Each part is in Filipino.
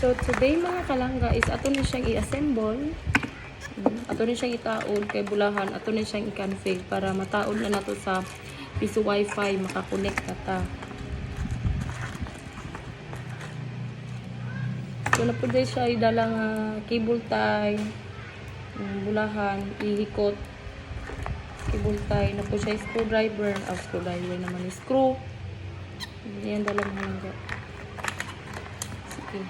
So today mga kalangga is ato na siyang i-assemble. Ato na siyang itaod kay bulahan, ato na siyang i-config para mataod na nato sa piso wifi, makakonect na ta. So na po dahil siya idalang cable tie, bulahan, ihikot, cable tie, na po siya screwdriver, screwdriver naman is screw. Yan dalang halangga. Sige.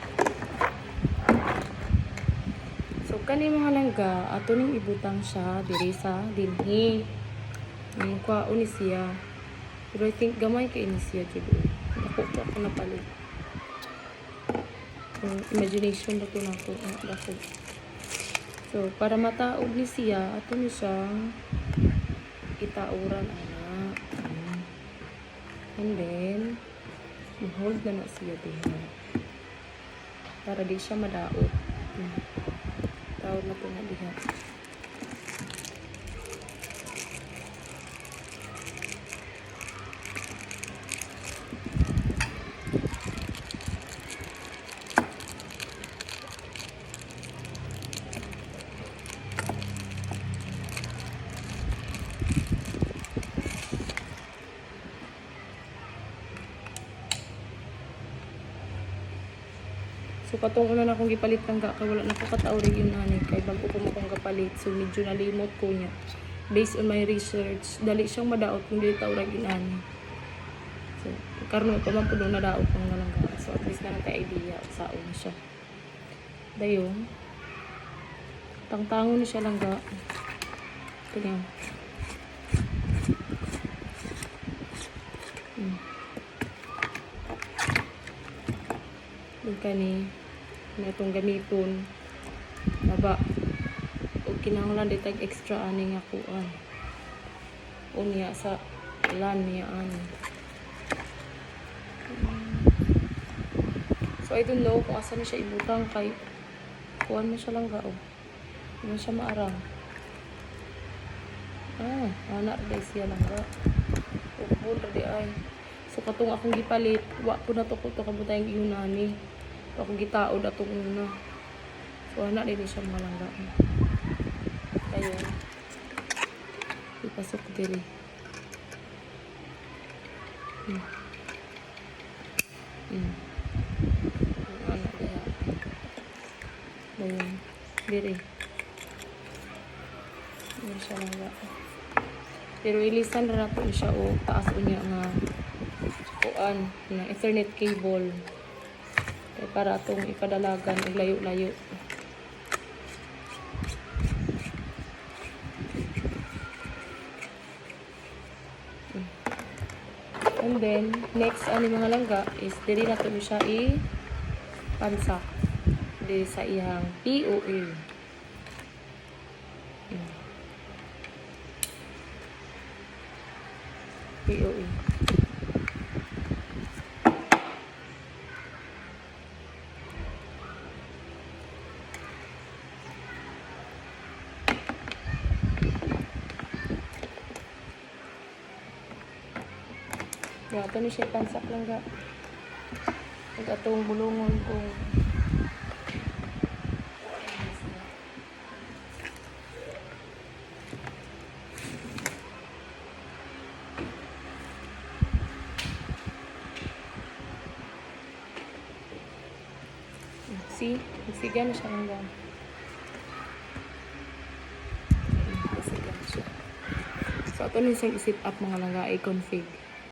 So kani mga langga, ato ning ibutang siya diri sa dinhi. Ang kwaon ni siya. Pero I think gamay kay ni siya jud. Dako ako na palit. So, imagination na to nako, dako. So para mataog ni siya, ato ni siyang itauran ana. And then hold na na siya diha. Para di siya madaot. Tawag na po na diha. So katong una na akong gipalit ng kay wala na ko katawrig yun ani kay bago ko mo kong kapalit, so medyo nalimot ko niya. Based on my research, dali siyang madaot kung dili tawrig yun ani. So karon ko man pud na daot ng nalangga. So at least na kay idea sa una siya. Dayon tangtangon ni siya langga. Tingnan. Kani na itong gamiton naba o kinahanglan ditag extra ani nga kuan unya sa lan niya ani. So I don't know kung asa na siya ibutang kay kuan mo siya lang gao hindi siya maarang anak rin siya lang ga upol rin ay. So katong akong gipalit wa po na to ko to kabutay ang iunani. Akong gitaod atong una. So anak din siya mga langga. Ayun. Ipasok ko diri. Anak diha. Ayun. Diri. Ayun siya langga. Pero ilisan na nato siya o taas unya nga kuan na Ethernet cable. Para itong ipadalagan og layo-layo. And then next ani mga langga is diri nato siya i-pansak diri sa iyang POA. POA. Ito ni siya pansak lang ga. Ito atong bulungon kung see, nagsiga na siya lang ga. Nagsiga na siya. So ito ni siya i-set up mga langga, i-config.